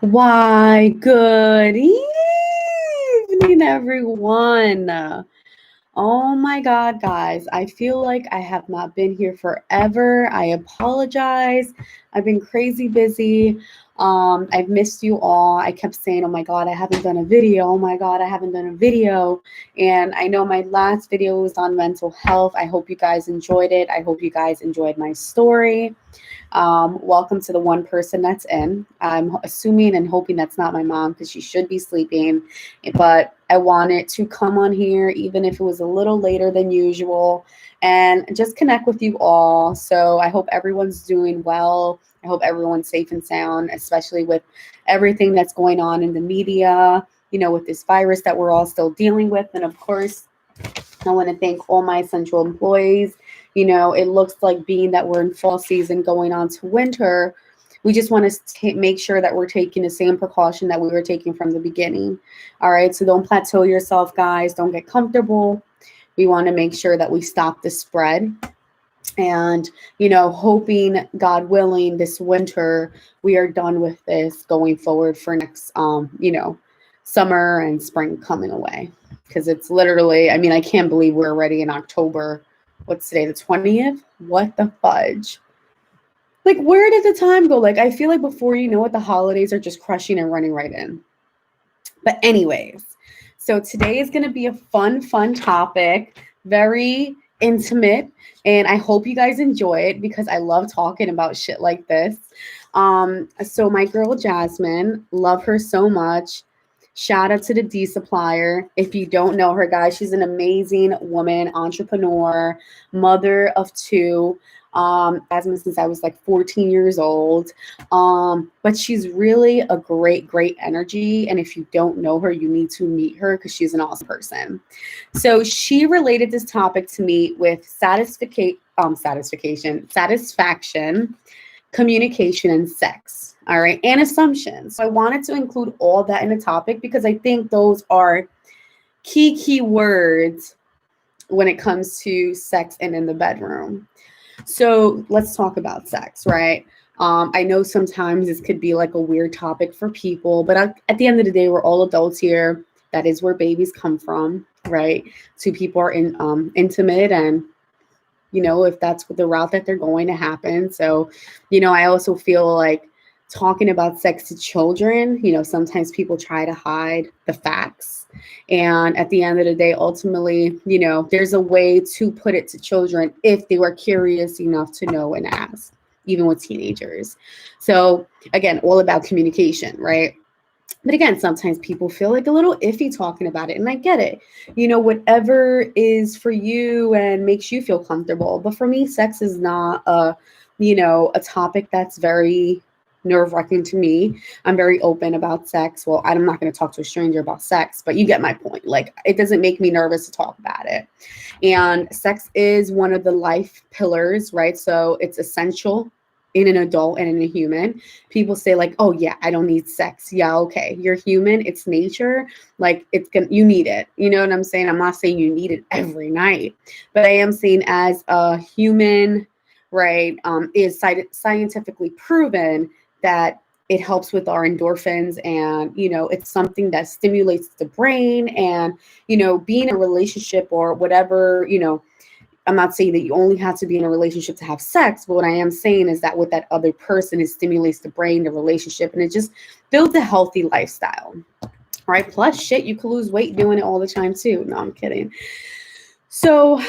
Why, good evening, everyone. Oh my God, guys. I feel like I have not been here forever. I apologize. I've been crazy busy. I've missed you all. I kept saying, oh my God, I haven't done a video. Oh my God, I haven't done a video. And I know my last video was on mental health. I hope you guys enjoyed it. I hope you guys enjoyed my story. Welcome to the one person that's in. I'm assuming and hoping that's not my mom because she should be sleeping. But I wanted to come on here, even if it was a little later than usual, and just connect with you all. So I hope everyone's doing well. I hope everyone's safe and sound, especially with everything that's going on in the media, with this virus that we're all still dealing with. And of course, I want to thank all my essential employees. It looks like being that we're in fall season going on to winter, we just want to make sure that we're taking the same precaution that we were taking from the beginning. All right. So don't plateau yourself, guys. Don't get comfortable. We want to make sure that we stop the spread. And, hoping, God willing, this winter we are done with this going forward for next, summer and spring coming away. Because it's literally, I mean, I can't believe we're already in October. What's today, the 20th? What the fudge? Like, where did the time go? Like, I feel like before you know it, the holidays are just crushing and running right in. But anyways, so today is going to be a fun topic, very intimate, and I hope you guys enjoy it because I love talking about shit like this. So my girl Jasmine, love her so much. Shout out to the D Supplier. If you don't know her, guys, she's an amazing woman, entrepreneur, mother of two. Jasmine since I was like 14 years old. But she's really a great energy. And if you don't know her, you need to meet her because she's an awesome person. So she related this topic to me with satisfaction, communication, and sex. All right. And assumptions. So I wanted to include all that in the topic because I think those are key words when it comes to sex and in the bedroom. So let's talk about sex, right? I know sometimes this could be like a weird topic for people, but at the end of the day, we're all adults here. That is where babies come from, right? Two people are intimate, and if that's the route that they're going to happen. So, I also feel like talking about sex to children, sometimes people try to hide the facts. And at the end of the day, ultimately, there's a way to put it to children if they were curious enough to know and ask, even with teenagers. So again, all about communication, right? But again, sometimes people feel like a little iffy talking about it. And I get it. Whatever is for you and makes you feel comfortable. But for me, sex is not a topic that's very nerve-wracking to me. I'm very open about sex. Well, I'm not going to talk to a stranger about sex, but you get my point. Like, it doesn't make me nervous to talk about it. And sex is one of the life pillars, right? So it's essential in an adult and in a human. People say like, oh yeah, I don't need sex. Yeah, okay. You're human. It's nature. Like, you need it. You know what I'm saying? I'm not saying you need it every night, but I am saying as a human, right, is scientifically proven that it helps with our endorphins, and it's something that stimulates the brain. And being in a relationship or whatever, I'm not saying that you only have to be in a relationship to have sex, but what I am saying is that with that other person, it stimulates the brain, the relationship, and it just builds a healthy lifestyle. All right. Plus, shit, you could lose weight doing it all the time too. No, I'm kidding. So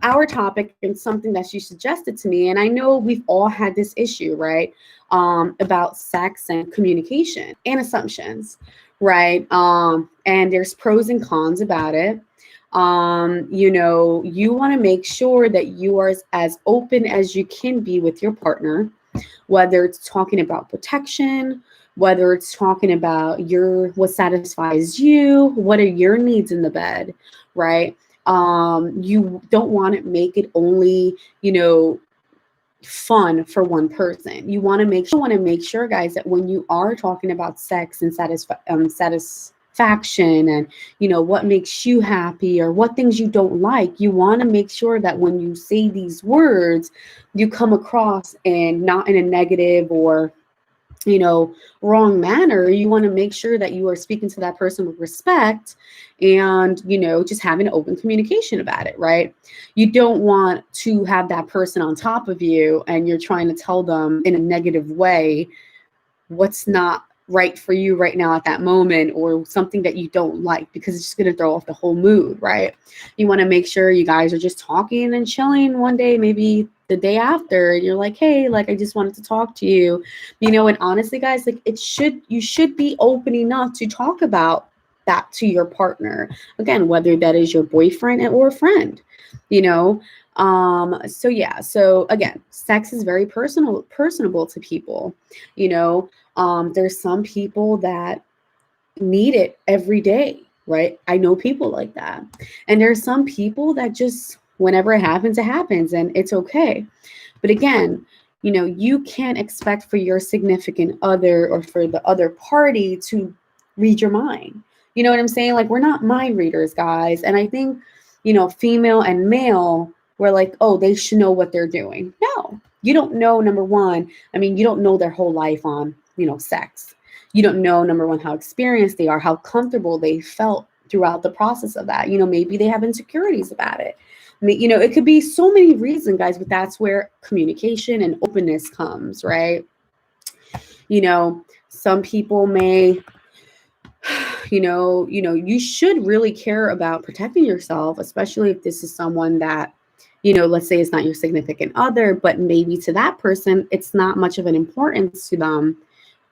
our topic and something that she suggested to me, and I know we've all had this issue, right? About sex and communication and assumptions, right? And there's pros and cons about it. You want to make sure that you are as open as you can be with your partner, whether it's talking about protection, whether it's talking about what satisfies you, what are your needs in the bed, right? You don't want to make it only, fun for one person. You want to make sure, guys, that when you are talking about sex and satisfaction and what makes you happy or what things you don't like, you want to make sure that when you say these words, you come across and not in a negative or wrong manner. You want to make sure that you are speaking to that person with respect and, just having an open communication about it, right? You don't want to have that person on top of you and you're trying to tell them in a negative way what's not right for you right now at that moment, or something that you don't like, because it's just going to throw off the whole mood, right? You want to make sure you guys are just talking and chilling one day, maybe the day after, and you're like, hey, like, I just wanted to talk to you, and honestly, guys, like, you should be open enough to talk about that to your partner, again, whether that is your boyfriend or a friend, you know so yeah, so again, sex is very personable to people. There's some people that need it every day, right? I know people like that. And there's some people that just, whenever it happens and it's okay. But again, you can't expect for your significant other or for the other party to read your mind. You know what I'm saying? Like, we're not mind readers, guys. And I think, female and male, we're like, oh, they should know what they're doing. No, you don't know, number one. I mean, you don't know their whole life on, sex. You don't know, number one, how experienced they are, how comfortable they felt throughout the process of that. Maybe they have insecurities about it. It could be so many reasons, guys, but that's where communication and openness comes, right? Some people may, you should really care about protecting yourself, especially if this is someone that, let's say it's not your significant other, but maybe to that person, it's not much of an importance to them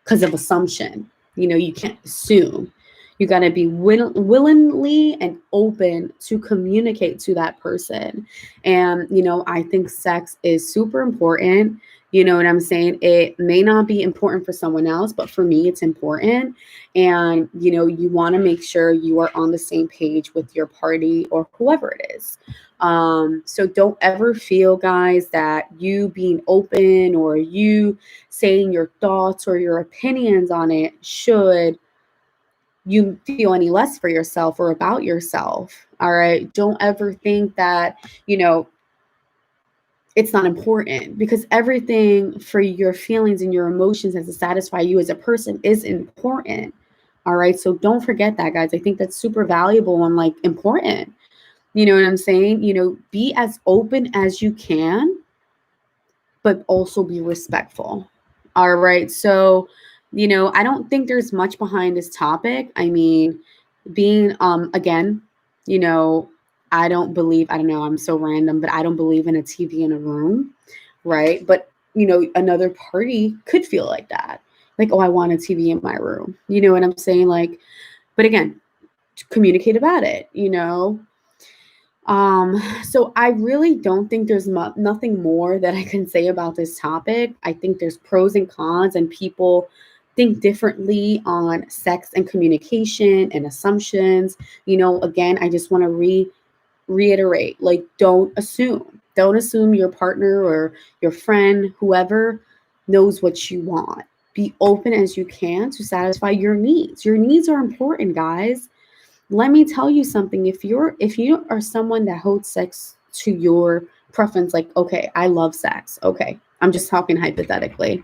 because of assumption. You can't assume. You got to be willingly and open to communicate to that person. And, I think sex is super important. You know what I'm saying? It may not be important for someone else, but for me, it's important. And, you want to make sure you are on the same page with your party or whoever it is. So don't ever feel, guys, that you being open or you saying your thoughts or your opinions on it should you feel any less for yourself or about yourself. All right. Don't ever think that, it's not important, because everything for your feelings and your emotions and to satisfy you as a person is important. All right. So don't forget that, guys. I think that's super valuable and like important. You know what I'm saying? Be as open as you can, but also be respectful. All right. So, I don't think there's much behind this topic. I mean, being, again, I don't know, I'm so random, but I don't believe in a TV in a room. Right. But, another party could feel like that. Like, oh, I want a TV in my room. You know what I'm saying? Like, but again, communicate about it, So I really don't think there's nothing more that I can say about this topic. I think there's pros and cons, and people think differently on sex and communication and assumptions. Again, I just want to reiterate, like, don't assume. Don't assume your partner or your friend, whoever, knows what you want. Be open as you can to satisfy your needs. Your needs are important, guys. Let me tell you something. If you are someone that holds sex to your preference, like, okay, I love sex. Okay, I'm just talking hypothetically,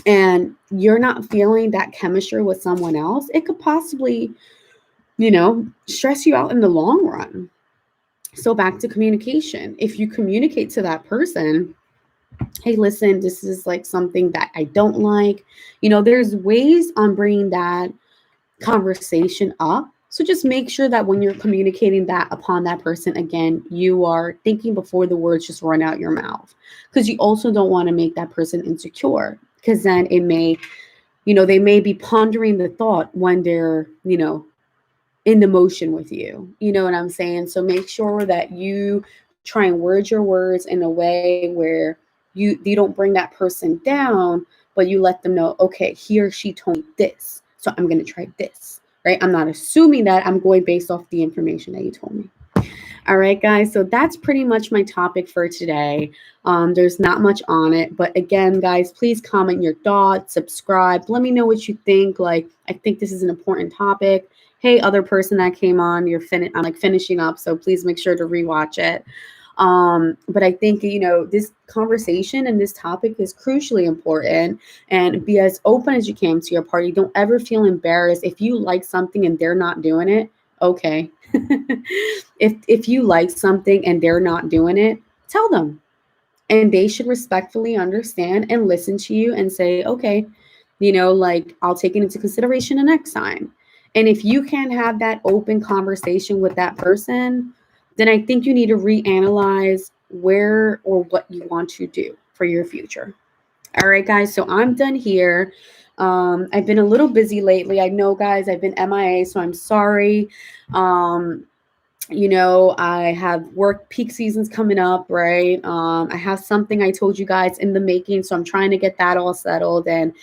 and you're not feeling that chemistry with someone else, it could possibly, stress you out in the long run. So back to communication. If you communicate to that person, hey, listen, this is like something that I don't like. There's ways on bringing that conversation up. So just make sure that when you're communicating that upon that person, again, you are thinking before the words just run out your mouth, because you also don't want to make that person insecure, because then it may, they may be pondering the thought when they're, in the motion with you. You know what I'm saying? So make sure that you try and word your words in a way where you don't bring that person down, but you let them know, okay, he or she told me this, so I'm going to try this, right? I'm not assuming that, I'm going based off the information that you told me. All right, guys. So that's pretty much my topic for today. There's not much on it, but again, guys, please comment your thoughts, subscribe. Let me know what you think. Like, I think this is an important topic. Hey, other person that came on, I'm like finishing up, so please make sure to rewatch it. But I think, this conversation and this topic is crucially important, and be as open as you can to your party. Don't ever feel embarrassed if you like something and they're not doing it. Okay. If you like something and they're not doing it, tell them, and they should respectfully understand and listen to you and say, okay, like, I'll take it into consideration the next time. And if you can't have that open conversation with that person, then I think you need to reanalyze where or what you want to do for your future. All right, guys, so I'm done here. I've been a little busy lately. I know, guys, I've been MIA, so I'm sorry. I have work peak seasons coming up, right? I have something I told you guys in the making, so I'm trying to get that all settled. And,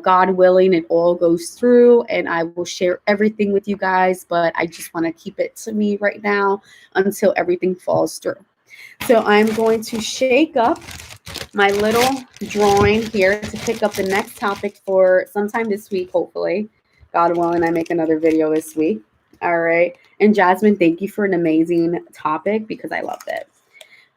God willing, it all goes through, and I will share everything with you guys. But I just want to keep it to me right now until everything falls through. So I'm going to shake up my little drawing here to pick up the next topic for sometime this week, hopefully. God willing, I make another video this week. All right. And Jasmine, thank you for an amazing topic because I loved it.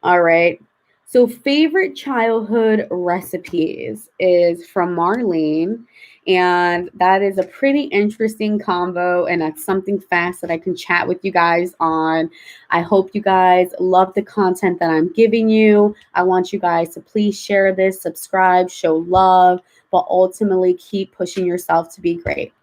All right. So favorite childhood recipes is from Marlene. And that is a pretty interesting combo. And that's something fast that I can chat with you guys on. I hope you guys love the content that I'm giving you. I want you guys to please share this, subscribe, show love, but ultimately keep pushing yourself to be great.